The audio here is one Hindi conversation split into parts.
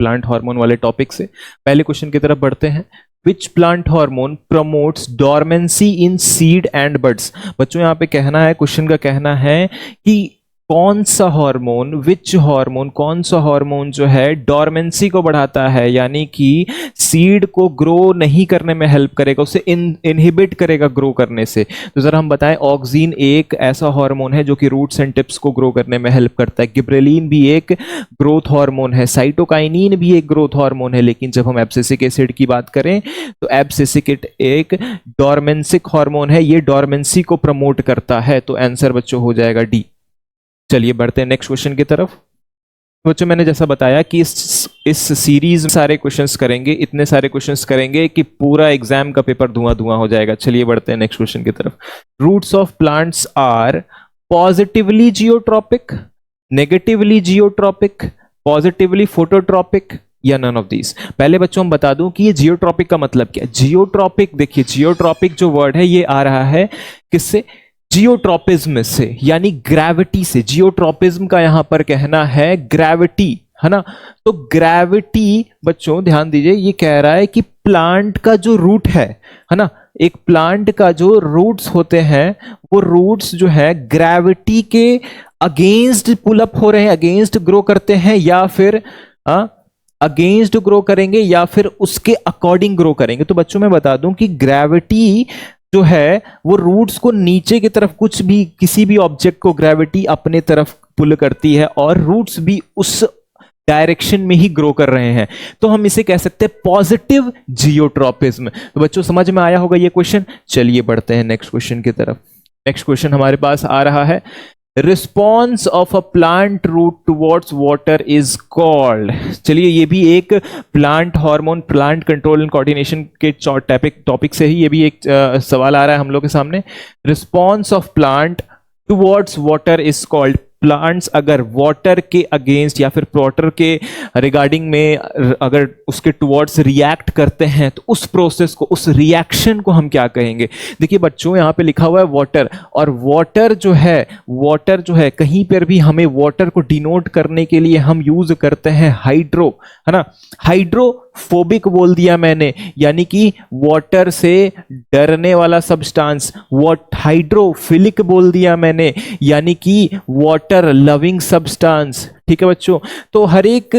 प्लांट हार्मोन वाले टॉपिक से। पहले क्वेश्चन की तरफ बढ़ते हैं। Which plant hormone promotes dormancy in seed and buds. बच्चों यहाँ पे कहना है, क्वेश्चन का कहना है कि कौन सा हार्मोन, विच हार्मोन, कौन सा हार्मोन जो है डॉर्मेंसी को बढ़ाता है, यानी कि सीड को ग्रो नहीं करने में हेल्प करेगा, उसे इनहिबिट करेगा ग्रो करने से। तो जरा हम बताएं, ऑक्सीन एक ऐसा हार्मोन है जो कि रूट्स एंड टिप्स को ग्रो करने में हेल्प करता है, गिबरेलिन भी एक ग्रोथ हार्मोन है, साइटोकाइनिन भी एक ग्रोथ हार्मोन है। लेकिन जब हम एब्सिसिक एसिड की बात करें तो एब्सिसिक एक डॉर्मेंसिक हार्मोन है, ये डॉर्मेंसी को प्रमोट करता है। तो आंसर बच्चों हो जाएगा डी। चलिए बढ़ते हैं नेक्स्ट क्वेश्चन की तरफ। बच्चों मैंने जैसा बताया कि इस सीरीज में सारे क्वेश्चंस करेंगे, इतने सारे क्वेश्चंस करेंगे कि पूरा एग्जाम का पेपर धुआं धुआं हो जाएगा। चलिए बढ़ते हैं नेक्स्ट क्वेश्चन की तरफ। Roots of plants are positively geotropic, negatively geotropic, positively phototropic या नन ऑफ दीज। पहले बच्चों हम बता दूं कि ये जियोट्रॉपिक का मतलब क्या है। जियोट्रॉपिक, देखिए जियोट्रॉपिक जो वर्ड है ये आ रहा है किससे, जियोट्रॉपिज्म से, यानी ग्रेविटी से। जियोट्रॉपिज्म का यहां पर कहना है ग्रेविटी, है ना। तो ग्रेविटी बच्चों ध्यान दीजिए, ये कह रहा है कि प्लांट का जो रूट है ना, एक प्लांट का जो रूट्स होते हैं वो रूट्स जो है ग्रेविटी के अगेंस्ट पुल अप हो रहे हैं, अगेंस्ट ग्रो करते हैं, या फिर अगेंस्ट ग्रो करेंगे या फिर उसके अकॉर्डिंग ग्रो करेंगे। तो बच्चों मैं बता दूं कि ग्रेविटी जो है वो रूट्स को नीचे की तरफ, कुछ भी किसी भी ऑब्जेक्ट को ग्रेविटी अपने तरफ पुल करती है और रूट्स भी उस डायरेक्शन में ही ग्रो कर रहे हैं। तो हम इसे कह सकते हैं पॉजिटिव जियोट्रॉपिज्म। तो बच्चों समझ में आया होगा ये क्वेश्चन। चलिए बढ़ते हैं नेक्स्ट क्वेश्चन की तरफ। नेक्स्ट क्वेश्चन हमारे पास आ रहा है, response of a plant root towards water is called. चलिए ये भी एक plant hormone, plant control and coordination के टॉपिक से ही ये भी एक सवाल आ रहा है हम लोग के सामने। Response of plant towards water is called. Plants अगर वाटर के अगेंस्ट या फिर वाटर के रिगार्डिंग में अगर उसके टुवर्ड्स रिएक्ट करते हैं तो उस प्रोसेस को, उस रिएक्शन को हम क्या कहेंगे। देखिए बच्चों यहाँ पे लिखा हुआ है वाटर, और वाटर जो है कहीं पर भी हमें वाटर को डिनोट करने के लिए हम यूज करते हैं हाइड्रो, है ना। हाइड्रोफोबिक बोल दिया मैंने, यानी कि वाटर से डरने वाला सब्सटेंस। हाइड्रोफिलिक बोल दिया मैंने, यानी कि वाटर लविंग सब्सटेंस। ठीक है बच्चों, तो हर एक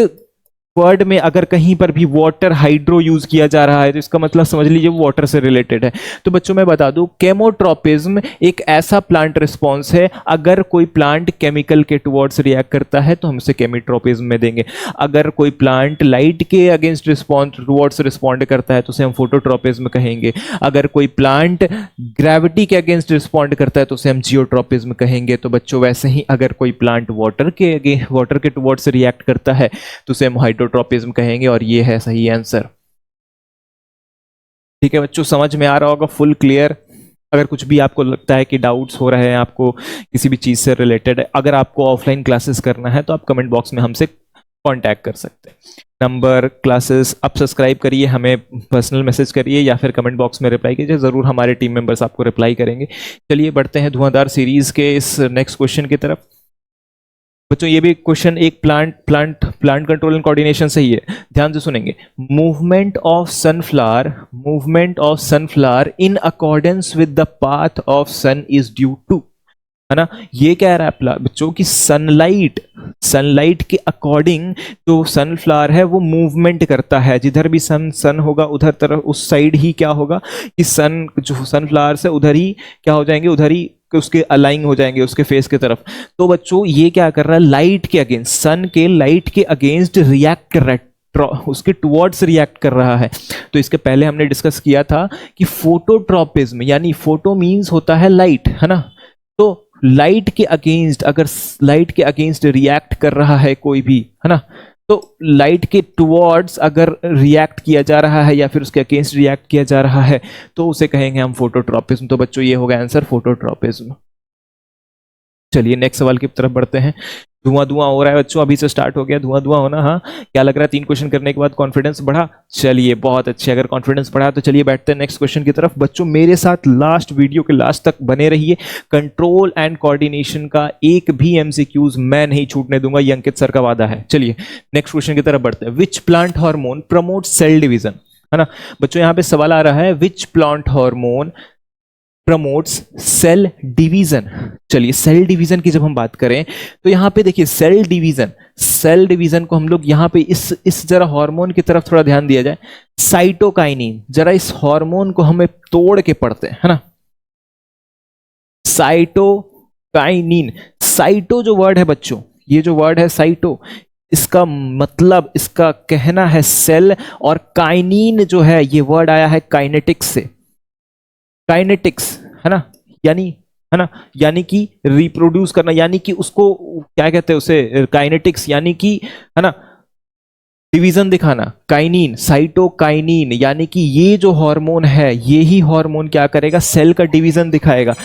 वर्ड में अगर कहीं पर भी वाटर हाइड्रो यूज किया जा रहा है तो इसका मतलब समझ लीजिए वो वाटर से रिलेटेड है। तो बच्चों मैं बता दूं, केमोट्रोपिज्म एक ऐसा प्लांट रिस्पॉन्स है, अगर कोई प्लांट केमिकल के टुवर्ड्स रिएक्ट करता है तो हम इसे केमिट्रोपिज्म में देंगे। अगर कोई प्लांट लाइट के अगेंस्ट टुवर्ड्स रिस्पॉन्ड करता है तो उसे हम फोटोट्रोपिज्म कहेंगे। अगर कोई प्लांट ग्रेविटी के अगेंस्ट रिस्पॉन्ड करता है तो उसे हम जियोट्रोपिज्म कहेंगे। तो बच्चों वैसे ही अगर कोई प्लांट वाटर के टुवर्ड्स रिएक्ट करता है तो उसे हम हाइड्रोट्रोपिज्म कहेंगे, और ये है सही आंसर। ठीक है बच्चों, समझ में आ रहा होगा, फुल क्लियर। अगर कुछ भी आपको लगता है कि डाउट्स हो रहे हैं आपको किसी भी चीज से रिलेटेड, अगर आपको ऑफलाइन क्लासेस करना है तो आप कमेंट बॉक्स में हमसे कांटेक्ट कर सकते हैं। नंबर, क्लासेस आप सब्सक्राइब करिए, हमें पर्सनल मैसेज करिए या फिर कमेंट बॉक्स में रिप्लाई कीजिए, जरूर हमारे टीम मेंबर्स आपको रिप्लाई करेंगे। चलिए बढ़ते हैं धुआंधार सीरीज के इस नेक्स्ट क्वेश्चन की तरफ। बच्चों ये भी क्वेश्चन एक प्लांट कंट्रोल एंड कोऑर्डिनेशन से ही है, ध्यान से सुनेंगे। Movement of sunflower in accordance with the path of sun is due to, है ना। ये कह रहा है बच्चों की सनलाइट के अकॉर्डिंग जो सनफ्लावर है वो मूवमेंट करता है। जिधर भी सन होगा उधर तरफ उस साइड ही क्या होगा कि सनफ्लावर से उधर ही क्या हो जाएंगे, उधर ही उसके अलाइन हो जाएंगे उसके फेस की तरफ। तो बच्चों ये क्या कर रहा है, लाइट के अगेंस्ट, सन के लाइट के अगेंस्ट रिएक्ट कर रहा है, उसके टुवर्ड्स रिएक्ट कर रहा है। तो इसके पहले हमने डिस्कस किया था कि फोटोट्रोपिज्म, यानी फोटो मींस होता है लाइट, है ना। तो लाइट के अगेंस्ट, अगर लाइट के अगेंस्ट रिएक्ट कर रहा है कोई भी, है ना, तो लाइट के टुवर्ड्स अगर रिएक्ट किया जा रहा है या फिर उसके अगेंस्ट रिएक्ट किया जा रहा है तो उसे कहेंगे हम फोटोट्रोपिज्म। तो बच्चों ये होगा आंसर फोटोट्रोपिज्म। चलिए नेक्स्ट सवाल की तरफ बढ़ते हैं। धुआं धुआं हो रहा है बच्चों, अभी से स्टार्ट हो गया धुआं धुआं होना। हाँ, क्या लग रहा है 3 क्वेश्चन करने के बाद कॉन्फिडेंस बढ़ा? चलिए बहुत अच्छे, अगर कॉन्फिडेंस बढ़ा तो चलिए बैठते हैं नेक्स्ट क्वेश्चन की तरफ। बच्चों मेरे साथ लास्ट वीडियो के लास्ट तक बने रहिए। कंट्रोल एंड कोऑर्डिनेशन का एक भी एमसीक्यूज मैं नहीं छूटने दूंगा, ये अंकित सर का वादा है। चलिए नेक्स्ट क्वेश्चन की तरफ बढ़ते हैं। Which plant hormone promote cell division, है ना बच्चों, यहां पे सवाल आ रहा है which plant hormone promotes cell division. चलिए सेल डिवीजन की जब हम बात करें तो यहां पे देखिए सेल डिवीजन को हम लोग यहां पे इस जरा हार्मोन की तरफ थोड़ा ध्यान दिया जाए, साइटोकाइनिन। जरा इस हार्मोन को हमें तोड़ के पढ़ते हैं, है ना, साइटोकाइनिन। साइटो जो वर्ड है बच्चों, ये जो वर्ड है साइटो, इसका मतलब, इसका कहना है सेल, और काइनिन जो है ये वर्ड आया है काइनेटिक्स से। काइनेटिक्स, है ना, यानी कि रिप्रोड्यूस करना, यानी कि उसको क्या कहते हैं उसे, काइनेटिक्स, यानी कि, है ना, डिवीजन दिखाना। काइनिन, साइटोकाइनिन, यानी कि ये जो हार्मोन है, ये ही हार्मोन क्या करेगा, सेल का डिवीजन दिखाएगा,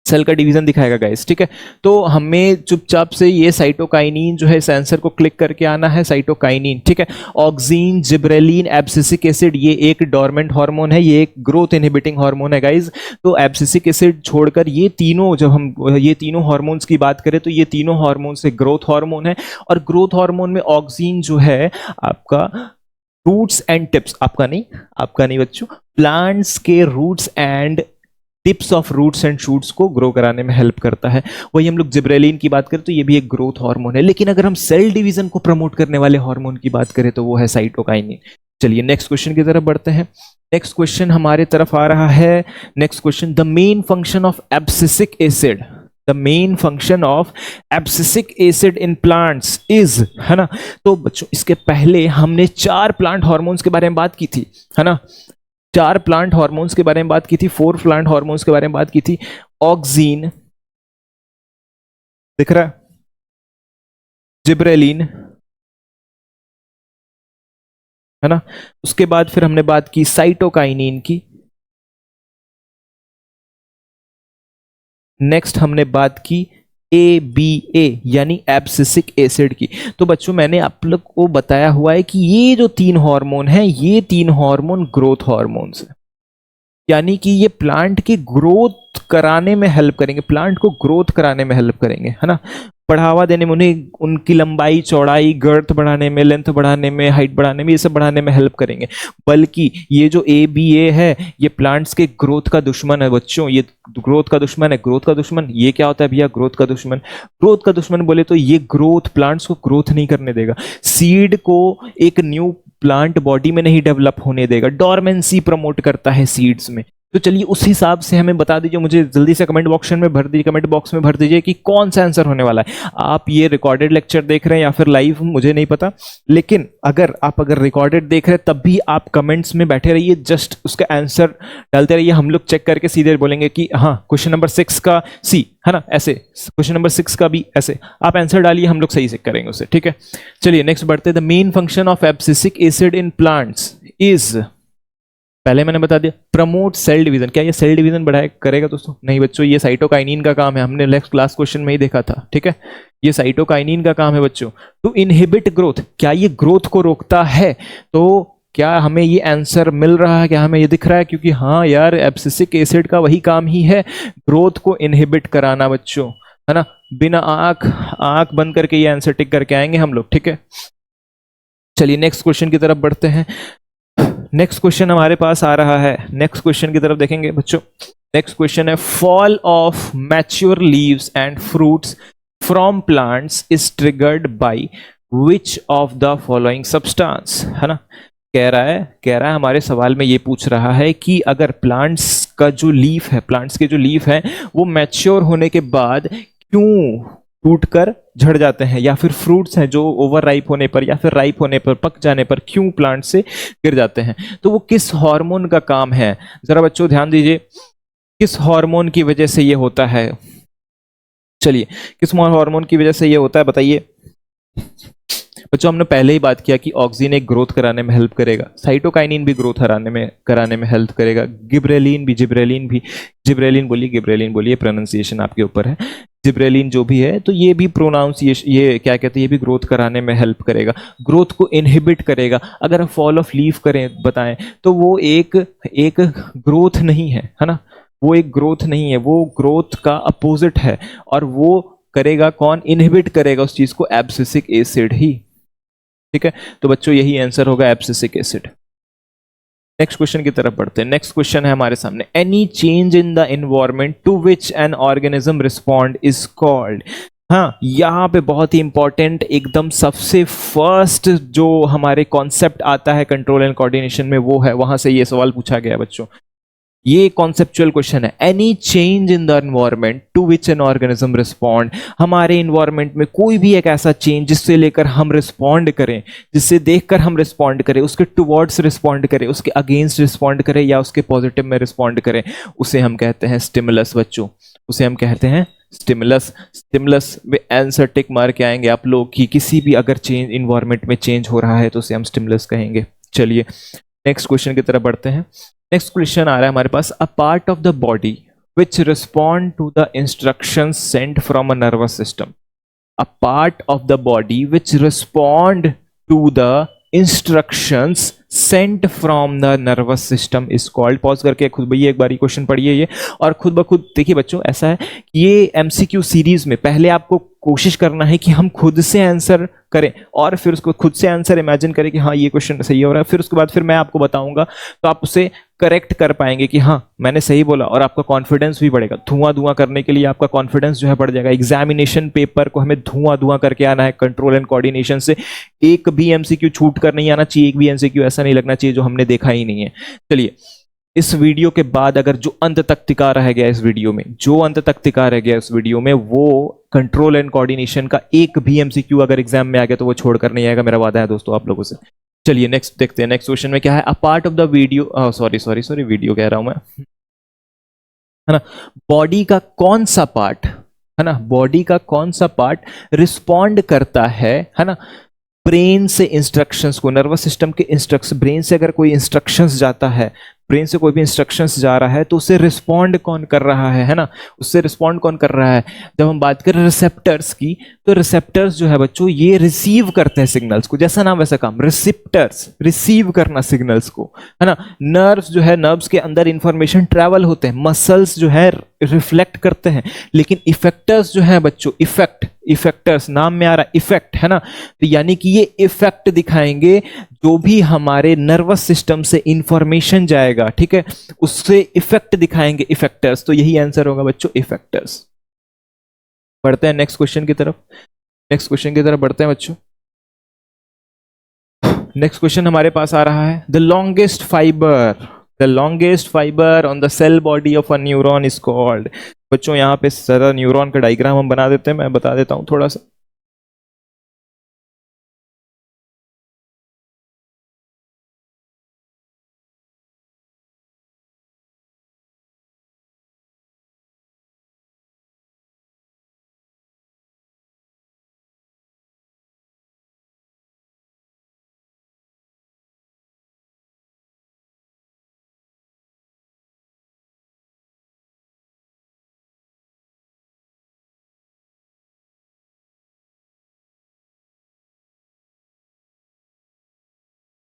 सेल का डिवीजन दिखाएगा गाइस, ठीक है। तो हमें चुपचाप से ये साइटोकाइनिन जो है इस आंसर को क्लिक करके आना है, साइटोकाइनिन, ठीक है। ऑक्सीन, जिब्रेलिन, एब्सिसिक एसिड, ये एक डोरमेंट हार्मोन है, ये एक ग्रोथ इनहिबिटिंग हार्मोन है गाइस। तो एब्सिसिक एसिड छोड़कर ये तीनों, जब हम ये तीनों हार्मोन्स की बात करें तो ये तीनों हार्मोन से ग्रोथ हार्मोन है। और ग्रोथ हार्मोन में ऑक्सीन जो है आपका रूट्स एंड टिप्स, आपका नहीं बच्चों, प्लांट्स के roots and tips of roots and shoots को ग्रो कराने में हेल्प करता है। वही हम लोग जिब्रेलिन की बात करें तो ये भी एक ग्रोथ हार्मोन है। लेकिन अगर हम सेल डिवीजन को प्रमोट करने वाले हार्मोन की बात करें तो वो है साइटोकाइनिन। चलिए नेक्स्ट क्वेश्चन की तरफ बढ़ते हैं। नेक्स्ट क्वेश्चन हमारे तरफ आ रहा है। Next question, the main function of abscisic acid, the main function of abscisic acid in plants is, है ना। तो बच्चों इसके पहले हमने 4 प्लांट हार्मोन्स के बारे में बात की थी, है ना, 4 प्लांट हार्मोन्स के बारे में बात की थी, 4 प्लांट हार्मोन्स के बारे में बात की थी। ऑक्सीन दिख रहा है, जिब्रेलिन, है ना, उसके बाद फिर हमने बात की साइटोकाइनिन की, नेक्स्ट हमने बात की ABA यानी एब्सिसिक एसिड की। तो बच्चों मैंने आप लोग को बताया हुआ है कि ये जो 3 हार्मोन हैं, ये 3 हार्मोन ग्रोथ हार्मोन्स हैं, यानी कि ये प्लांट की ग्रोथ कराने में हेल्प करेंगे, प्लांट को ग्रोथ कराने में हेल्प करेंगे, है ना, बढ़ावा देने में, उन्हें उनकी लंबाई, चौड़ाई, गर्थ बढ़ाने में, लेंथ बढ़ाने में, हाइट बढ़ाने में, ये सब बढ़ाने में हेल्प करेंगे। बल्कि ये जो ABA है ये प्लांट्स के ग्रोथ का दुश्मन है बच्चों, ये ग्रोथ का दुश्मन है। ग्रोथ का दुश्मन ये क्या होता है भैया, ग्रोथ का दुश्मन, ग्रोथ का दुश्मन बोले तो ये ग्रोथ, प्लांट्स को ग्रोथ नहीं करने देगा, सीड को एक न्यू प्लांट बॉडी में नहीं डेवलप होने देगा, डोरमेंसी प्रमोट करता है सीड्स में। तो चलिए उस हिसाब से हमें बता दीजिए, मुझे जल्दी से कमेंट बॉक्स में भर दीजिए कि कौन सा आंसर होने वाला है। आप ये रिकॉर्डेड लेक्चर देख रहे हैं या फिर लाइव, मुझे नहीं पता, लेकिन अगर रिकॉर्डेड देख रहे हैं तब भी आप कमेंट्स में बैठे रहिए, जस्ट उसका आंसर डालते रहिए, हम लोग चेक करके सीधे बोलेंगे कि हाँ क्वेश्चन नंबर 6 का सी, है ना, ऐसे क्वेश्चन नंबर 6 का भी ऐसे आप आंसर डालिए, हम लोग सही से करेंगे उसे, ठीक है। चलिए नेक्स्ट बढ़ते हैं। The main function of abscisic acid in plants is, पहले मैंने बता दिया, प्रमोट सेल डिवीजन। क्या ये सेल डिवीजन बढ़ाए करेगा दोस्तों? नहीं बच्चों, ये साइटोकाइनिन का काम है, हमने नेक्स्ट क्लास क्वेश्चन में ही देखा था, ठीक है, ये साइटोकाइनिन का काम है बच्चों। टू इनहिबिट ग्रोथ, क्या ये ग्रोथ को रोकता है? तो क्या हमें ये आंसर मिल रहा है, क्या हमें ये दिख रहा है? क्योंकि हाँ यार, एब्सिसिक एसिड का वही काम ही है, ग्रोथ को इनहिबिट कराना बच्चों, है ना। बिना आंख बंद करके ये आंसर टिक करके आएंगे हम लोग, ठीक है। चलिए नेक्स्ट क्वेश्चन की तरफ बढ़ते हैं। नेक्स्ट क्वेश्चन हमारे पास आ रहा है, नेक्स्ट क्वेश्चन की तरफ देखेंगे बच्चों। नेक्स्ट क्वेश्चन है, fall of mature leaves and fruits from plants is triggered by which of the following substance, है ना। कह रहा है हमारे सवाल में ये पूछ रहा है कि अगर प्लांट्स का जो लीफ है, प्लांट्स के जो लीफ है वो मैच्योर होने के बाद क्यों टूटकर झड़ जाते हैं, या फिर फ्रूट्स हैं जो ओवर राइप होने पर या फिर राइप होने पर, पक जाने पर क्यों प्लांट से गिर जाते हैं। तो वो किस हार्मोन का काम है, जरा बच्चों ध्यान दीजिए, किस हार्मोन की वजह से ये होता है। चलिए किस हार्मोन की वजह से ये होता है बताइए बच्चों। हमने पहले ही बात किया कि ऑक्सीन एक ग्रोथ कराने में हेल्प करेगा, साइटोकाइनिन भी ग्रोथ कराने में हेल्प करेगा, जिब्रेलिन बोलिए, प्रोनाउंसिएशन आपके ऊपर है। जिब्रेलिन जो भी है, तो ये भी प्रोनाउंसिएशन, ये क्या कहते हैं, ये भी ग्रोथ कराने में हेल्प करेगा, ग्रोथ को इनहिबिट करेगा। अगर फॉल ऑफ लीफ करें बताएं तो वो एक एक ग्रोथ नहीं है, है ना, वो एक ग्रोथ नहीं है, वो ग्रोथ का अपोजिट है। और वो करेगा कौन, इनहिबिट करेगा उस चीज को, एब्सिसिक एसिड ही। ठीक है, तो बच्चों यही आंसर होगा, एब्सिसिक एसिड। नेक्स्ट क्वेश्चन की तरफ बढ़ते हैं। नेक्स्ट क्वेश्चन है हमारे सामने, any change in the environment to which an organism respond is called. हाँ, यहाँ पे बहुत ही इंपॉर्टेंट, एकदम सबसे फर्स्ट जो हमारे कॉन्सेप्ट आता है कंट्रोल एंड कोऑर्डिनेशन में, वो है, वहां से ये सवाल पूछा गया बच्चों। ये कॉन्सेप्चुअल क्वेश्चन है, any change in the environment to which an organism respond. हमारे इन्वायरमेंट में कोई भी एक ऐसा चेंज जिससे लेकर हम रिस्पॉन्ड करें, जिससे देखकर हम रिस्पॉन्ड करें, उसके टुवर्ड्स रिस्पॉन्ड करें, उसके अगेंस्ट रिस्पॉन्ड करें, या उसके पॉजिटिव में रिस्पॉन्ड करें, उसे हम कहते हैं स्टिमुलस बच्चों, उसे हम कहते हैं स्टिमुलस। स्टिमुलस में आंसर टिक मार के आएंगे आप लोग कि किसी भी अगर चेंज इन्वायरमेंट में चेंज हो रहा है तो उसे हम स्टिमुलस कहेंगे। चलिए नेक्स्ट क्वेश्चन की तरफ बढ़ते हैं। नेक्स्ट क्वेश्चन आ रहा है हमारे पास, a part of the body which respond to the instructions sent from a nervous system. A part of the body which respond to the instructions sent from the nervous system is called. Pause करके खुद भैया एक बार क्वेश्चन पढ़िए ये, और खुद ब खुद देखिए बच्चों। ऐसा है कि ये एमसीक्यू सीरीज में पहले आपको कोशिश करना है कि हम खुद से आंसर करें, और फिर उसको खुद से आंसर इमेजिन करें कि हाँ ये क्वेश्चन सही हो रहा है, फिर उसके बाद फिर मैं आपको बताऊंगा तो आप उसे करेक्ट कर पाएंगे कि हाँ मैंने सही बोला, और आपका कॉन्फिडेंस भी बढ़ेगा। धुआं धुआं करने के लिए आपका कॉन्फिडेंस जो है बढ़ जाएगा। एग्जामिनेशन पेपर को हमें धुआं धुआं करके आना है कंट्रोल एंड कोऑर्डिनेशन से। एक भी एमसीक्यू छूट कर नहीं आना चाहिए, एक भी एमसीक्यू ऐसा नहीं लगना चाहिए जो हमने देखा ही नहीं है। चलिए, इस वीडियो के बाद अगर जो अंत तक टिका रह गया इस वीडियो में, जो अंत तक टिका रह गया इस वीडियो में, वो कंट्रोल एंड कोऑर्डिनेशन का एक भी एमसीक्यू अगर एग्जाम में आ गया तो वो छोड़कर नहीं आएगा, मेरा वादा है दोस्तों आप लोगों से। चलिए नेक्स्ट देखते हैं। नेक्स्ट क्वेश्चन में क्या है, अ part of the video, sorry video कह रहा हूं मैं, है ना, बॉडी का कौन सा पार्ट, है ना, बॉडी का कौन सा पार्ट रिस्पॉन्ड करता है ना, ब्रेन से इंस्ट्रक्शंस को, नर्वस सिस्टम के इंस्ट्रक्शन, ब्रेन से अगर कोई इंस्ट्रक्शंस जाता है, ब्रेन से कोई भी इंस्ट्रक्शंस जा रहा है तो उससे रिस्पॉन्ड कौन कर रहा है ना, उससे रिस्पॉन्ड कौन कर रहा है। जब हम बात करें रिसेप्टर्स की, तो रिसेप्टर्स जो है बच्चों ये रिसीव करते हैं सिग्नल्स को, जैसा नाम वैसा काम, रिसेप्टर्स रिसीव करना सिग्नल्स को, है ना। नर्व्स जो है, नर्व्स के अंदर इंफॉर्मेशन ट्रैवल होते हैं, मसल्स जो है रिफ्लेक्ट करते हैं, लेकिन इफेक्टर्स जो है बच्चों, इफेक्टर्स नाम में आ रहा है इफेक्ट, है ना, तो यानी कि ये इफेक्ट दिखाएंगे जो भी हमारे नर्वस सिस्टम से इंफॉर्मेशन जाएगा, ठीक है, उससे इफेक्ट दिखाएंगे इफेक्टर्स। तो यही आंसर होगा बच्चों, इफेक्टर्स। बढ़ते हैं नेक्स्ट क्वेश्चन की तरफ। नेक्स्ट क्वेश्चन की तरफ बढ़ते हैं बच्चों। नेक्स्ट क्वेश्चन हमारे पास आ रहा है, the longest fibre on the cell body of a neuron is called. बच्चों यहाँ पे सारा न्यूरॉन का डायग्राम हम बना देते हैं, मैं बता देता हूं थोड़ा सा।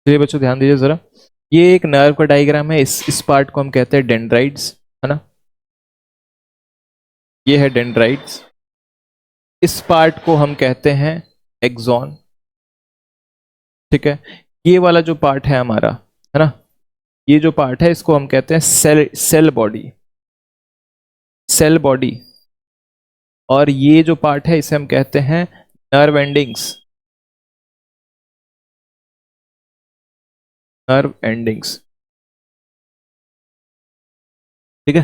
चलिए बच्चों ध्यान दीजिए जरा, ये एक नर्व का डायग्राम है, इस पार्ट को हम कहते हैं डेंड्राइट्स, है ना, ये है डेंड्राइट्स। इस पार्ट को हम कहते हैं एक्सॉन, ठीक है। ये वाला जो पार्ट है हमारा, है ना, ये जो पार्ट है इसको हम कहते हैं सेल बॉडी। और ये जो पार्ट है इसे हम कहते हैं नर्व एंडिंग्स, ठीक है,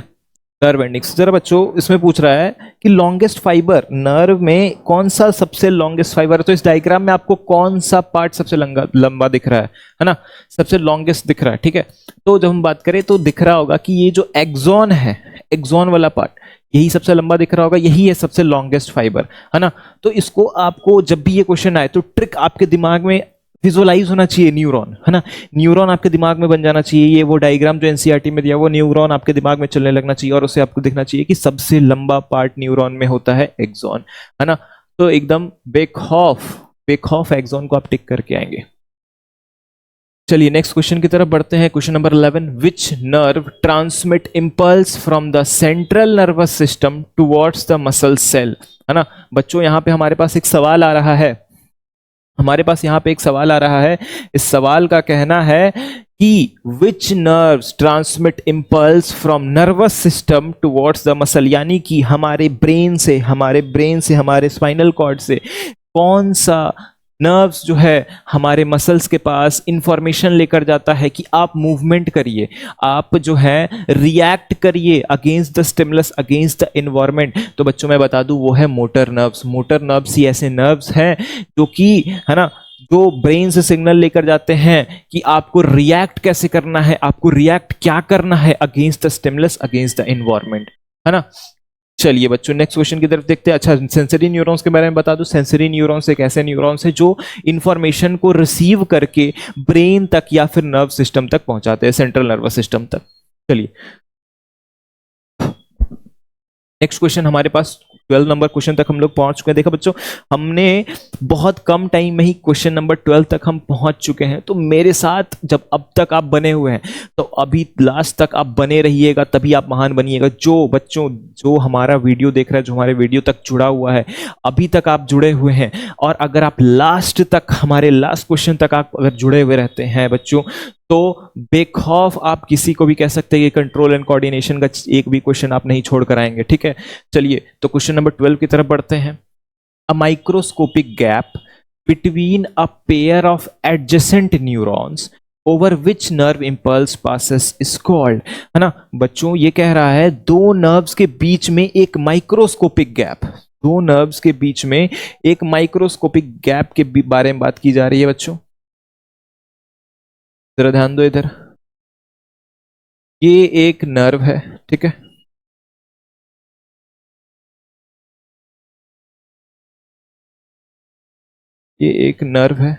नर्व एंडिंग्स। जरा बच्चों इसमें पूछ रहा है कि लॉन्गेस्ट फाइबर, नर्व में कौन सा सबसे लॉन्गेस्ट फाइबर है, तो इस डायग्राम में आपको कौन सा पार्ट सबसे लंबा दिख रहा है ना, सबसे लॉन्गेस्ट दिख रहा है, ठीक है। तो जब हम बात करें तो दिख रहा होगा कि ये जो एक्सॉन है, एक्सॉन वाला पार्ट, यही सबसे लंबा दिख रहा होगा, यही है सबसे लॉन्गेस्ट फाइबर, है ना। तो इसको आपको जब भी ये क्वेश्चन आए तो ट्रिक आपके दिमाग में विजुअलाइज होना चाहिए न्यूरॉन, है ना, न्यूरॉन आपके दिमाग में बन जाना चाहिए। ये वो डायग्राम जो एनसीईआरटी में दिया वो न्यूरॉन आपके दिमाग में चलने लगना चाहिए, और उसे आपको दिखना चाहिए कि सबसे लंबा पार्ट न्यूरॉन में होता है एक्सॉन, है ना। तो एकदम बेखौफ एक्सॉन को आप टिक करके आएंगे। चलिए नेक्स्ट क्वेश्चन की तरफ बढ़ते हैं। Question number 11, which nerve transmit impulse from the central nervous system towards the muscle cell, है ना। बच्चों यहाँ पे हमारे पास एक सवाल आ रहा है, इस सवाल का कहना है कि which nerves transmit impulse from nervous system towards the muscle, यानी कि हमारे ब्रेन से हमारे स्पाइनल कॉर्ड से कौन सा नर्व्स जो है हमारे मसल्स के पास इंफॉर्मेशन लेकर जाता है कि आप मूवमेंट करिए, आप जो है रिएक्ट करिए against the stimulus, against the environment. तो बच्चों मैं बता दूं वो है मोटर नर्व्स ही ऐसे नर्व्स हैं जो कि, है ना, जो ब्रेन से सिग्नल लेकर जाते हैं कि आपको रिएक्ट कैसे करना है, आपको रिएक्ट क्या करना है against the stimulus, against the environment, है ना। चलिए बच्चों नेक्स्ट क्वेश्चन की तरफ देखते हैं। अच्छा, सेंसरी न्यूरॉन्स के बारे में बता दूं। सेंसरी न्यूरॉन्स एक ऐसे न्यूरॉन्स है जो इंफॉर्मेशन को रिसीव करके ब्रेन तक या फिर नर्व सिस्टम तक पहुंचाते हैं, सेंट्रल नर्वस सिस्टम तक। चलिए नेक्स्ट क्वेश्चन हमारे पास 12 नंबर क्वेश्चन तक हम लोग पहुंच चुके हैं। देखा बच्चों, हमने बहुत कम टाइम में ही क्वेश्चन नंबर 12 तक हम पहुंच चुके हैं। तो मेरे साथ जब अब तक आप बने हुए हैं तो अभी लास्ट तक आप बने रहिएगा, तभी आप महान बनिएगा। जो बच्चों जो हमारा वीडियो देख रहा है, जो हमारे वीडियो तक जुड़ा हुआ है, अभी तक आप जुड़े हुए हैं, और अगर आप लास्ट तक, हमारे लास्ट क्वेश्चन तक आप अगर जुड़े हुए रहते हैं बच्चों, तो बेखौफ आप किसी को भी कह सकते हैं कि कंट्रोल एंड कोऑर्डिनेशन का एक भी क्वेश्चन आप नहीं छोड़ कर आएंगे, ठीक है। चलिए तो क्वेश्चन नंबर 12 की तरफ बढ़ते हैं। A microscopic gap between a pair of adjacent neurons over which nerve impulse passes is called, है ना। बच्चों ये कह रहा है दो नर्व्स के बीच में एक माइक्रोस्कोपिक गैप, दो नर्व्स के बीच में एक माइक्रोस्कोपिक गैप के बारे में बात की जा रही है। बच्चों जरा ध्यान दो इधर, ये एक नर्व है, ठीक है, ये एक नर्व है,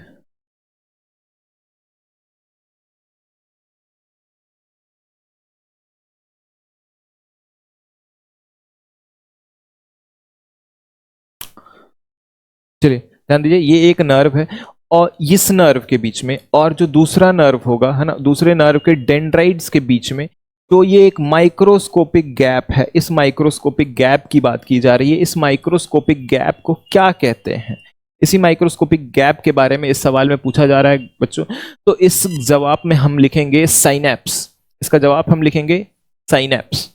चलिए ध्यान दीजिए, ये एक नर्व है, और इस नर्व के बीच में और जो दूसरा नर्व होगा, है ना, दूसरे नर्व के डेंड्राइट्स के बीच में, तो ये एक माइक्रोस्कोपिक गैप है। इस माइक्रोस्कोपिक गैप की बात की जा रही है। इस माइक्रोस्कोपिक गैप को क्या कहते हैं, इसी माइक्रोस्कोपिक गैप के बारे में इस सवाल में पूछा जा रहा है बच्चों। तो इस जवाब में हम लिखेंगे साइनेप्स, इसका जवाब हम लिखेंगे साइनेप्स।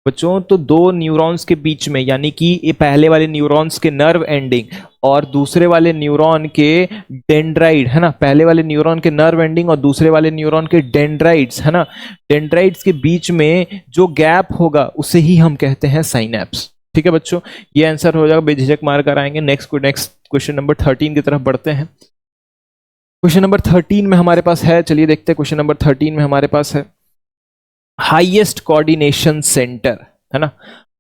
बच्चों तो दो न्यूरॉन्स के बीच में, यानी कि ये पहले वाले न्यूरॉन्स के नर्व एंडिंग और दूसरे वाले न्यूरॉन के डेंड्राइड, है ना, पहले वाले न्यूरॉन के नर्व एंडिंग और दूसरे वाले न्यूरॉन के डेंड्राइड्स, है ना, डेंड्राइड्स के बीच में जो गैप होगा उसे ही हम कहते हैं साइनेप्स, ठीक है बच्चों। ये आंसर हो जाएगा, बेझिझक मार कर आएंगे। नेक्स्ट क्वेश्चन नंबर 13 की तरफ बढ़ते हैं। क्वेश्चन नंबर 13 में हमारे पास है, चलिए देखते हैं, क्वेश्चन नंबर 13 में हमारे पास है हाईएस्ट कोऑर्डिनेशन सेंटर, है ना,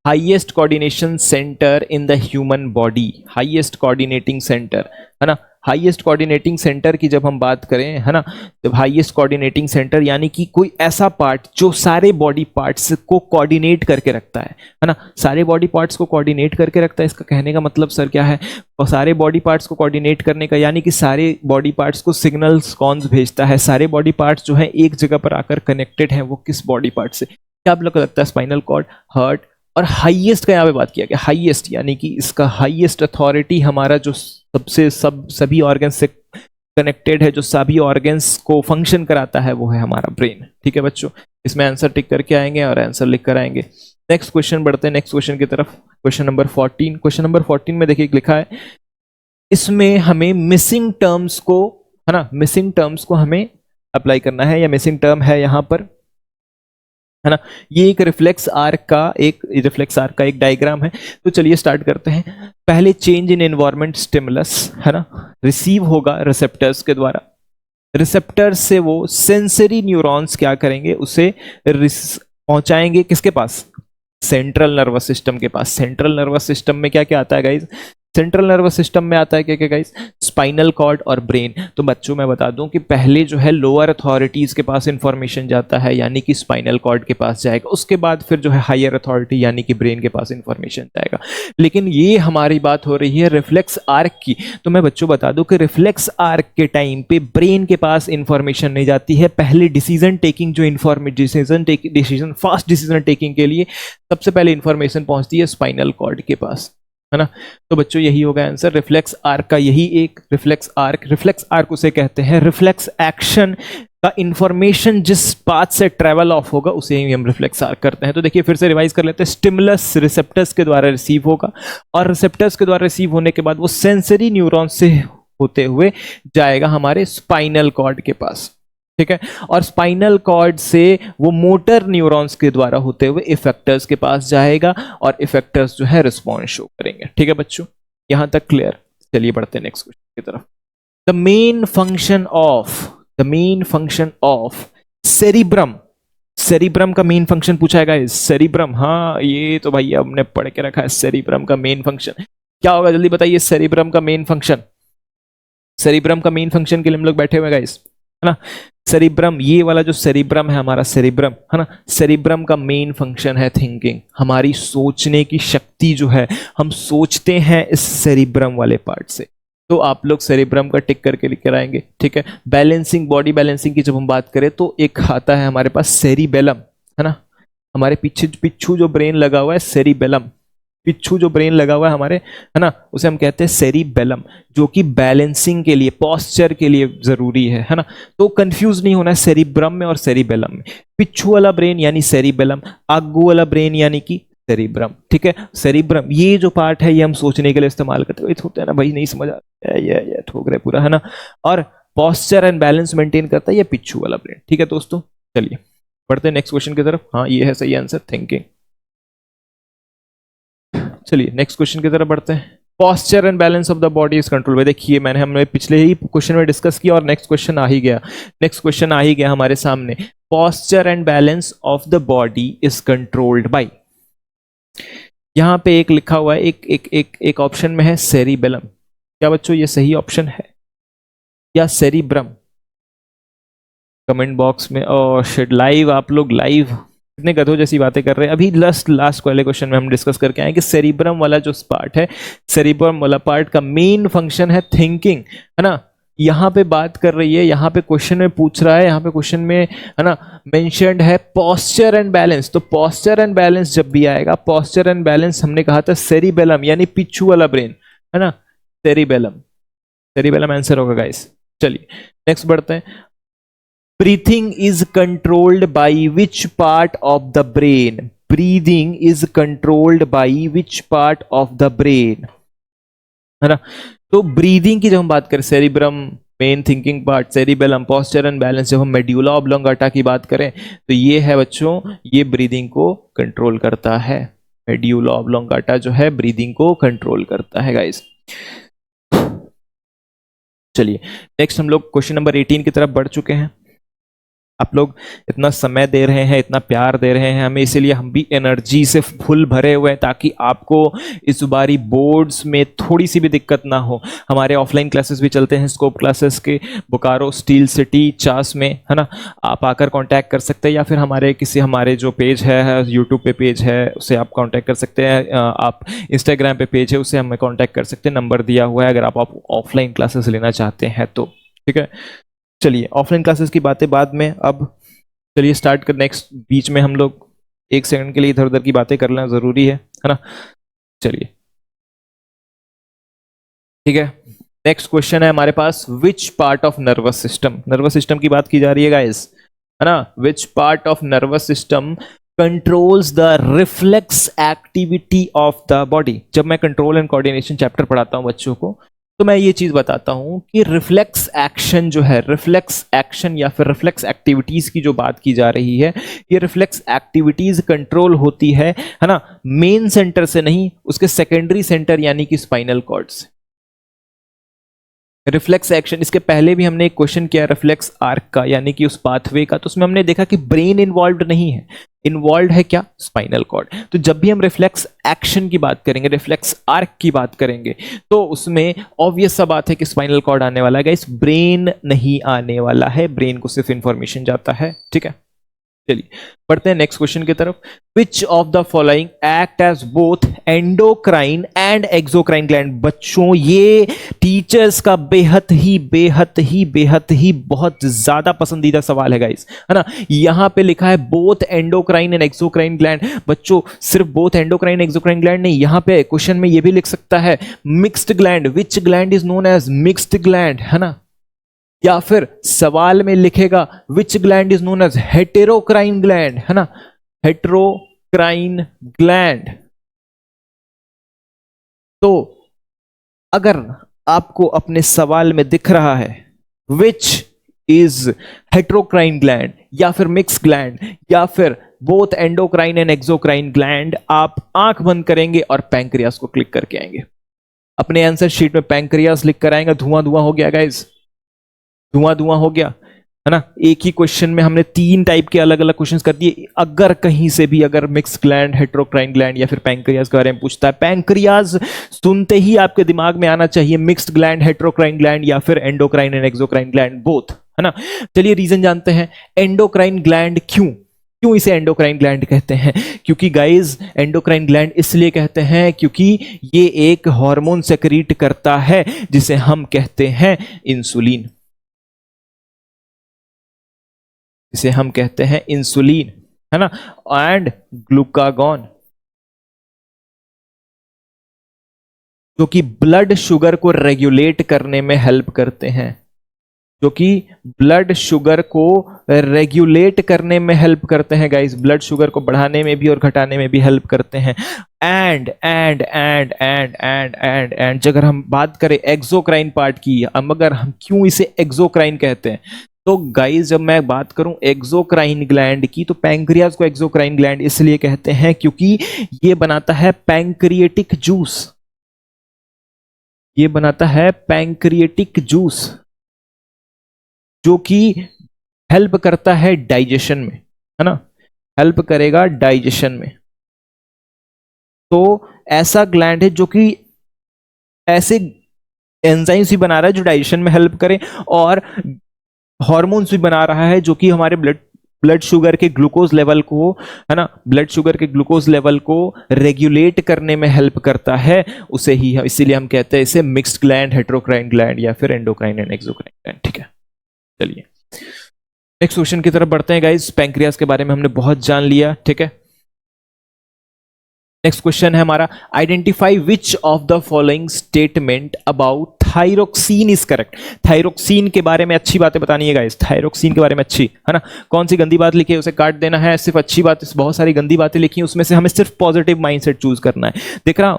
highest coordination centre in the human body, highest coordinating centre, है ना। हाईएस्ट कोऑर्डिनेटिंग सेंटर की जब हम बात करें, है ना, जब हाईएस्ट कोऑर्डिनेटिंग सेंटर यानी कि कोई ऐसा पार्ट जो सारे बॉडी पार्ट्स को कोऑर्डिनेट करके रखता है ना, सारे बॉडी पार्ट्स को कोऑर्डिनेट करके रखता है। इसका कहने का मतलब सर क्या है, और सारे बॉडी पार्ट्स को कोऑर्डिनेट करने का यानी कि सारे बॉडी पार्ट्स को सिग्नल्स कौन भेजता है, सारे बॉडी पार्ट्स जो है एक जगह पर आकर कनेक्टेड हैं, वो किस बॉडी पार्ट से, क्या आप लोग को लगता है, स्पाइनल कॉर्ड, हार्ट, और हाईएस्ट का यहाँ पे बात किया गया, हाईएस्ट यानी कि इसका हाईएस्ट अथॉरिटी हमारा जो सबसे सभी ऑर्गन से कनेक्टेड है, जो सभी ऑर्गन्स को फंक्शन कराता है, वो है हमारा ब्रेन, ठीक है बच्चों। इसमें आंसर टिक करके आएंगे और आंसर लिख कर आएंगे। नेक्स्ट क्वेश्चन बढ़ते हैं, नेक्स्ट क्वेश्चन की तरफ। क्वेश्चन नंबर 14, क्वेश्चन नंबर 14 में देखिए लिखा है, इसमें हमें मिसिंग टर्म्स को, है ना, मिसिंग टर्म्स को हमें अप्लाई करना है, या मिसिंग टर्म है यहाँ पर, है ना। ये एक रिफ्लेक्स आर्क का एक डायग्राम है। तो चलिए स्टार्ट करते हैं। पहले चेंज इन एनवायरनमेंट स्टिमुलस, है ना, रिसीव होगा रिसेप्टर्स के द्वारा, रिसेप्टर्स से वो सेंसरी न्यूरॉन्स क्या करेंगे, उसे पहुंचाएंगे किसके पास, सेंट्रल नर्वस सिस्टम के पास। सेंट्रल नर्वस सिस्टम में क्या क्या आता है गाइज, सेंट्रल नर्वस सिस्टम में आता है क्या क्या गाइस? स्पाइनल कॉर्ड और ब्रेन। तो बच्चों मैं बता दूं कि पहले जो है लोअर अथॉरिटीज के पास इंफॉर्मेशन जाता है, यानी कि स्पाइनल कॉर्ड के पास जाएगा, उसके बाद फिर जो है हायर अथॉरिटी यानी कि ब्रेन के पास इंफॉर्मेशन जाएगा। लेकिन ये हमारी बात हो रही है रिफ्लेक्स आर्क की, तो मैं बच्चों बता दूं कि रिफ्लेक्स आर्क के टाइम पे ब्रेन के पास इंफॉर्मेशन नहीं जाती है। पहले डिसीजन टेकिंग जो डिसीजन फास्ट डिसीजन टेकिंग के लिए सबसे पहले इंफॉर्मेशन पहुंचती है स्पाइनल कॉर्ड के पास, है ना। तो बच्चों यही होगा आंसर, रिफ्लेक्स आर्क का यही एक रिफ्लेक्स आर्क उसे कहते हैं रिफ्लेक्स एक्शन का इंफॉर्मेशन जिस पाथ से ट्रेवल ऑफ होगा उसे ही हम रिफ्लेक्स आर्क करते हैं। तो देखिए फिर से रिवाइज कर लेते हैं, स्टिमुलस रिसेप्टर्स के द्वारा रिसीव होगा और रिसेप्टर्स के द्वारा रिसीव होने के बाद वो सेंसरी न्यूरॉन से होते हुए जाएगा हमारे स्पाइनल कॉर्ड के पास, ठीक है। और स्पाइनल कॉर्ड से वो मोटर न्यूरॉन्स के द्वारा होते हुए इफेक्टर्स के पास जाएगा और इफेक्टर्स जो है रिस्पॉन्स शो करेंगे, ठीक है बच्चों, यहां तक क्लियर। चलिए बढ़ते हैं नेक्स्ट क्वेश्चन की तरफ। The main function of cerebrum का मेन फंक्शन पूछा है सेरिब्रम, हाँ ये तो भाई हमने पढ़ के रखा है। सेरिब्रम का मेन फंक्शन क्या होगा, जल्दी बताइए। सेरिब्रम का मेन फंक्शन के लिए हम लोग बैठे हुए गाइस, है ना। सेरिब्रम, ये वाला जो सेरिब्रम है हमारा, सेरिब्रम है ना, सेरिब्रम का मेन फंक्शन है थिंकिंग, हमारी सोचने की शक्ति जो है, हम सोचते हैं इस सेरिब्रम वाले पार्ट से। तो आप लोग सेरिब्रम का टिक करके लिख कर आएंगे, ठीक है। बैलेंसिंग, बॉडी बैलेंसिंग की जब हम बात करें तो एक आता है हमारे पास सेरिबेलम, है ना। हमारे पीछे पिच्छू जो ब्रेन लगा हुआ है सेरिबेलम, पिच्छू जो ब्रेन लगा हुआ है हमारे, है ना, उसे हम कहते हैं सेरिबेलम, जो कि बैलेंसिंग के लिए, पॉस्चर के लिए जरूरी है ना। तो कंफ्यूज नहीं होना है सेरिब्रम में और सेरिबेलम में। पिच्छू वाला ब्रेन यानी सेरिबेलम, आगू वाला ब्रेन यानी कि सेरिब्रम, ठीक है। सेरिब्रम ये जो पार्ट है ये हम सोचने के लिए इस्तेमाल करते हैं, होता है ना भाई, नहीं समझ आता है, ये ठोक रहे पूरा, है ना। और पॉस्चर एंड बैलेंस मेंटेन करता है ये पिच्छू वाला ब्रेन, ठीक है दोस्तों। चलिए बढ़ते हैं नेक्स्ट क्वेश्चन की तरफ। हाँ ये है सही आंसर, थिंकिंग। चलिए नेक्स्ट क्वेश्चन की तरफ बढ़ते हैं। Posture and balance of the body is control. देखिए हमने पिछले ही क्वेश्चन में डिस्कस किया और नेक्स्ट क्वेश्चन आ ही गया हमारे सामने। Posture and balance of the body is controlled by, यहां पे एक लिखा हुआ है, एक ऑप्शन में है सेरिबेलम। क्या बच्चों ये सही ऑप्शन है या सेरिब्रम? कमेंट बॉक्स में। और शिट, लाइव आप लोग लाइव इतने गधों जैसी बातें कर रहे हैं। अभी लास्ट वाले क्वेश्चन में हम डिस्कस करके आए कि सेरिब्रम वाला जो पार्ट है, सेरिब्रम वाला पार्ट का मेन फंक्शन है थिंकिंग, है ना। यहां पे बात कर रही है, यहां पे क्वेश्चन में पूछ रहा है, यहां पे क्वेश्चन में, है ना, मेंशन्ड है पॉस्चर एंड बैलेंस। तो पॉस्चर एंड बैलेंस जब भी आएगा, पॉस्चर एंड बैलेंस हमने कहा था सेरिबेलम यानी पिच्छू वाला ब्रेन, है ना, सेरिबेलम आंसर होगा गाइस। चलिए नेक्स्ट बढ़ते हैं। Breathing is controlled by which part of the brain? Breathing is controlled by which part of the brain? है ना। तो ब्रीदिंग की जब हम बात करें, cerebrum main thinking part, cerebellum, posture and balance, जब हम मेड्यूला ऑब्लोंगाटा की बात करें तो ये है बच्चों, ये ब्रीदिंग को कंट्रोल करता है। मेड्यूला ऑब्लोंगाटा जो है ब्रीदिंग को कंट्रोल करता है गाइस। चलिए नेक्स्ट हम लोग क्वेश्चन नंबर 18 की तरफ बढ़ चुके हैं। आप लोग इतना समय दे रहे हैं, इतना प्यार दे रहे हैं हमें, इसीलिए हम भी एनर्जी से फुल भरे हुए हैं ताकि आपको इस बारी बोर्ड्स में थोड़ी सी भी दिक्कत ना हो। हमारे ऑफलाइन क्लासेस भी चलते हैं, स्कोप क्लासेस के, बोकारो, स्टील सिटी, चास में, है ना। आप आकर कांटेक्ट कर सकते हैं या फिर हमारे जो पेज है यूट्यूब पे पेज है उसे आप कांटेक्ट कर सकते हैं, आप इंस्टाग्राम पे पेज है उसे हमें कांटेक्ट कर सकते हैं, नंबर दिया हुआ है अगर आप ऑफलाइन क्लासेस लेना चाहते हैं तो, ठीक है। चलिए ऑफलाइन क्लासेस की बातें बाद में, अब चलिए स्टार्ट कर। नेक्स्ट बीच में हम लोग एक सेकंड के लिए इधर उधर की बातें करना जरूरी है ना। चलिए ठीक है, नेक्स्ट क्वेश्चन है हमारे पास, which part of nervous system की बात की जा रही है गाइस, है ना। Which part of nervous system controls the reflex activity of the body. जब मैं कंट्रोल एंड कोऑर्डिनेशन चैप्टर पढ़ाता हूं बच्चों को तो मैं ये चीज बताता हूं कि रिफ्लेक्स एक्शन जो है, रिफ्लेक्स एक्शन या फिर रिफ्लेक्स एक्टिविटीज की जो बात की जा रही है, ये रिफ्लेक्स एक्टिविटीज कंट्रोल होती है ना, मेन सेंटर से नहीं, उसके सेकेंडरी सेंटर यानी कि स्पाइनल कॉर्ड से। रिफ्लेक्स एक्शन, इसके पहले भी हमने एक क्वेश्चन किया रिफ्लेक्स आर्क का यानी कि उस पाथवे का, तो उसमें हमने देखा कि ब्रेन इन्वॉल्व नहीं है। इन्वॉल्व है क्या, स्पाइनल कॉर्ड। तो जब भी हम रिफ्लेक्स एक्शन की बात करेंगे, रिफ्लेक्स आर्क की बात करेंगे, तो उसमें ऑब्वियस सा बात है कि स्पाइनल कॉर्ड आने वाला है गाइस, ब्रेन नहीं आने वाला है, ब्रेन को सिर्फ इंफॉर्मेशन जाता है, ठीक है। चलिए पढ़ते हैं नेक्स्ट क्वेश्चन की तरफ। Which of the following act as both endocrine and exocrine gland. बच्चों ये टीचर्स का बेहद ही बहुत ज्यादा पसंदीदा सवाल है गाइस, है ना। यहां पे लिखा है both endocrine and exocrine gland. बच्चों सिर्फ बोथ एंडोक्राइन एक्सोक्राइन ग्लैंड नहीं, यहां पे क्वेश्चन में ये भी लिख सकता है mixed gland, which gland is known as mixed gland, है ना। या फिर सवाल में लिखेगा which gland is known as heterocrine gland, है ना, हेटेरोक्राइन ग्लैंड। तो अगर आपको अपने सवाल में दिख रहा है विच इज हेटेरोक्राइन ग्लैंड या फिर मिक्स ग्लैंड या फिर both endocrine and exocrine gland, आप आंख बंद करेंगे और पैंक्रियास को क्लिक करके आएंगे। अपने आंसर शीट में पैंक्रियास लिख कर आएंगे। धुआं धुआं हो गया गाइस, धुआं धुआं हो गया, है ना। एक ही क्वेश्चन में हमने 3 टाइप के अलग अलग क्वेश्चंस कर दिए। अगर कहीं से भी अगर मिक्स ग्लैंड, हेटेरोक्राइन ग्लैंड या फिर पैंक्रियास के बारे में पूछता है, पैंक्रियास सुनते ही आपके दिमाग में आना चाहिए मिक्स्ड ग्लैंड, हेटेरोक्राइन ग्लैंड या फिर endocrine and exocrine gland both, है ना। चलिए रीजन जानते हैं। एंडोक्राइन ग्लैंड क्यों इसे एंडोक्राइन ग्लैंड कहते हैं? क्योंकि गाइज एंडोक्राइन ग्लैंड इसलिए कहते हैं क्योंकि ये एक हार्मोन सेक्रीट करता है जिसे हम कहते हैं इंसुलिन, इसे हम कहते हैं इंसुलिन, है ना, एंड ग्लूकागॉन, जो कि ब्लड शुगर को रेगुलेट करने में हेल्प करते हैं, जो कि ब्लड शुगर को रेगुलेट करने में हेल्प करते हैं गाइस, ब्लड शुगर को बढ़ाने में भी और घटाने में भी हेल्प करते हैं। एंड अगर हम बात करें एक्सोक्राइन पार्ट की, अगर हम क्यों इसे एक्सोक्राइन कहते हैं, तो गाइस जब मैं बात करूं एक्सोक्राइन ग्लैंड की, तो पैंक्रियास को एक्सोक्राइन ग्लैंड इसलिए कहते हैं क्योंकि ये बनाता है पैंक्रिएटिक जूस, ये बनाता है पैंक्रिएटिक जूस जो कि हेल्प करता है डाइजेशन में, है ना, हेल्प करेगा डाइजेशन में। तो ऐसा ग्लैंड है जो कि ऐसे एंजाइम्स भी बना रहा है जो डाइजेशन में हेल्प करे, और हार्मोन्स भी बना रहा है जो कि हमारे ब्लड शुगर के ग्लूकोज लेवल को, है ना, ब्लड शुगर के ग्लूकोज लेवल को रेगुलेट करने में हेल्प करता है। उसे ही इसीलिए हम कहते हैं इसे मिक्स्ड ग्लैंड, हेटेरोक्राइन ग्लैंड या फिर एंडोक्राइन एंड एक्सोक्राइन ग्लैंड, ठीक है। चलिए नेक्स्ट क्वेश्चन की तरफ बढ़ते हैं गाइस। पैंक्रियास के बारे में हमने बहुत जान लिया, ठीक है। नेक्स्ट क्वेश्चन है हमारा, identify which of the following statement about thyroxine is correct. Thyroxine के बारे में अच्छी बातें बतानी है गाइस, थायरोक्सिन के बारे में अच्छी, है ना। कौन सी गंदी बात लिखी है उसे काट देना है, सिर्फ अच्छी बात, बहुत सारी गंदी बातें लिखी हैं उसमें से हमें सिर्फ पॉजिटिव माइंडसेट चूज करना है। देख रहा हूं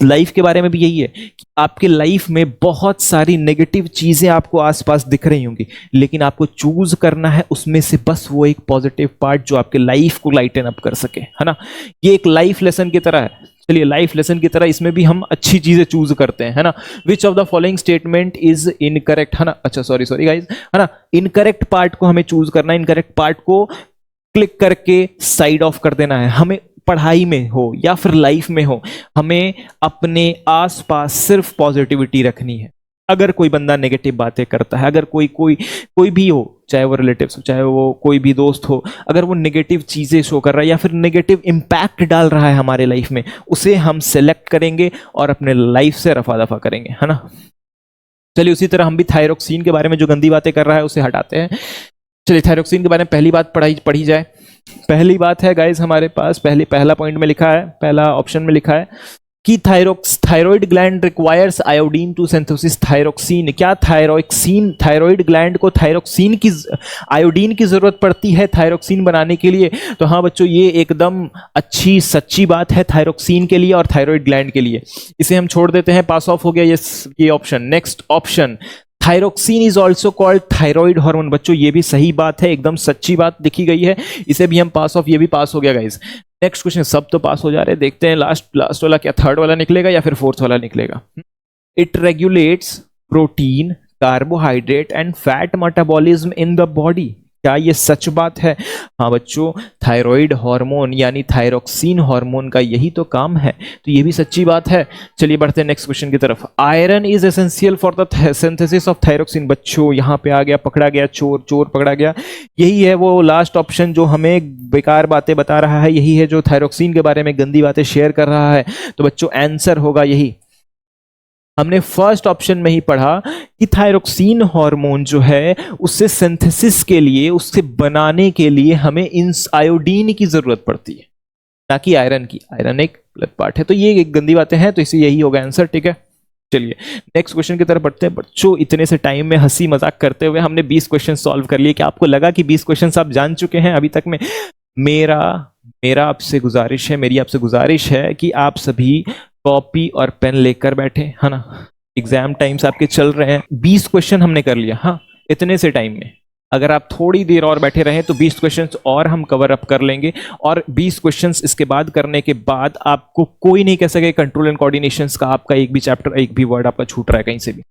लाइफ के बारे में भी यही है कि आपके लाइफ में बहुत सारी नेगेटिव चीजें आपको आसपास दिख रही होंगी, लेकिन आपको चूज करना है उसमें से बस वो एक पॉजिटिव पार्ट जो आपके लाइफ को लाइटन अप कर सके, है ना। ये एक लाइफ लेसन की तरह है। चलिए लाइफ लेसन की तरह इसमें भी हम अच्छी चीजें चूज करते हैं, है ना। विच of the following statement is incorrect, है ना। अच्छा सॉरी गाइस, है ना, इनकरेक्ट पार्ट को हमें चूज करना है, इनकरेक्ट पार्ट को क्लिक करके साइड ऑफ कर देना है। हमें पढ़ाई में हो या फिर लाइफ में हो, हमें अपने आसपास सिर्फ पॉजिटिविटी रखनी है। अगर कोई बंदा नेगेटिव बातें करता है, अगर कोई भी हो, चाहे वो रिलेटिव्स हो, चाहे वो कोई भी दोस्त हो, अगर वो नेगेटिव चीजें शो कर रहा है या फिर नेगेटिव इंपैक्ट डाल रहा है हमारे लाइफ में, उसे हम सेलेक्ट करेंगे और अपने लाइफ से रफा दफा करेंगे, है ना। चलिए उसी तरह हम भी थायरोक्सिन के बारे में जो गंदी बातें कर रहा है उसे हटाते हैं। चलिए थायरोक्सिन के बारे में पहली बात पढ़ी जाए। पहली बात है गाइज हमारे पास पहला पॉइंट में लिखा है, पहला ऑप्शन में लिखा है कि thyroid gland requires iodine to synthesis thyroxine. क्या थायरॉइड ग्लैंड को थायरोक्सिन की, आयोडीन की जरूरत पड़ती है थायरोक्सिन बनाने के लिए? तो हाँ बच्चों, ये एकदम अच्छी सच्ची बात है थायरोक्सिन के लिए और थायरॉइड ग्लैंड के लिए। इसे हम छोड़ देते हैं, पास ऑफ हो गया ये option. Next option, thyroxine is also called thyroid hormone. बच्चों ये भी सही बात है, एकदम सच्ची बात लिखी गई है, इसे भी हम पास ऑफ, ये भी पास हो गया गाइस। नेक्स्ट क्वेश्चन, सब तो पास हो जा रहे हैं, देखते हैं लास्ट वाला क्या थर्ड वाला निकलेगा या फिर फोर्थ वाला निकलेगा। It regulates protein, carbohydrate and fat metabolism in the body. क्या ये सच बात है? हाँ बच्चों, थायराइड हार्मोन यानी थायरोक्सिन हार्मोन का यही तो काम है, तो ये भी सच्ची बात है। चलिए बढ़ते हैं नेक्स्ट क्वेश्चन की तरफ। Iron is essential for the synthesis of thyroxine. बच्चों यहाँ पे आ गया, पकड़ा गया चोर, चोर पकड़ा गया। यही है वो लास्ट ऑप्शन जो हमें बेकार बातें बता रहा है, यही है जो थायरोक्सिन के बारे में गंदी बातें शेयर कर रहा है। तो बच्चों आंसर होगा यही। हमने फर्स्ट ऑप्शन में ही पढ़ा कि थायरोक्सिन हार्मोन जो है उससे सिंथेसिस के लिए, उससे बनाने के लिए हमें इन आयोडीन की जरूरत पड़ती है, ना कि आयरन की। आयरन एक गलत पार्ट है, तो ये एक गंदी बातें हैं, तो इसे यही होगा आंसर। ठीक है, चलिए नेक्स्ट क्वेश्चन की तरफ बढ़ते हैं। बच्चों इतने से टाइम में हंसी मजाक करते हुए हमने 20 क्वेश्चन सॉल्व कर लिए। क्या आपको लगा कि 20 क्वेश्चन आप जान चुके हैं अभी तक में? मेरा आपसे गुजारिश है, मेरी आपसे गुजारिश है कि आप सभी कॉपी और पेन लेकर बैठे, है ना। एग्जाम टाइम्स आपके चल रहे हैं, 20 क्वेश्चन हमने कर लिया, हाँ इतने से टाइम में। अगर आप थोड़ी देर और बैठे रहें तो 20 क्वेश्चंस और हम कवर अप कर लेंगे, और 20 क्वेश्चंस इसके बाद करने के बाद आपको कोई नहीं कह सके कंट्रोल एंड कोऑर्डिनेशंस का आपका एक भी चैप्टर, एक भी वर्ड आपका छूट रहा है कहीं से भी।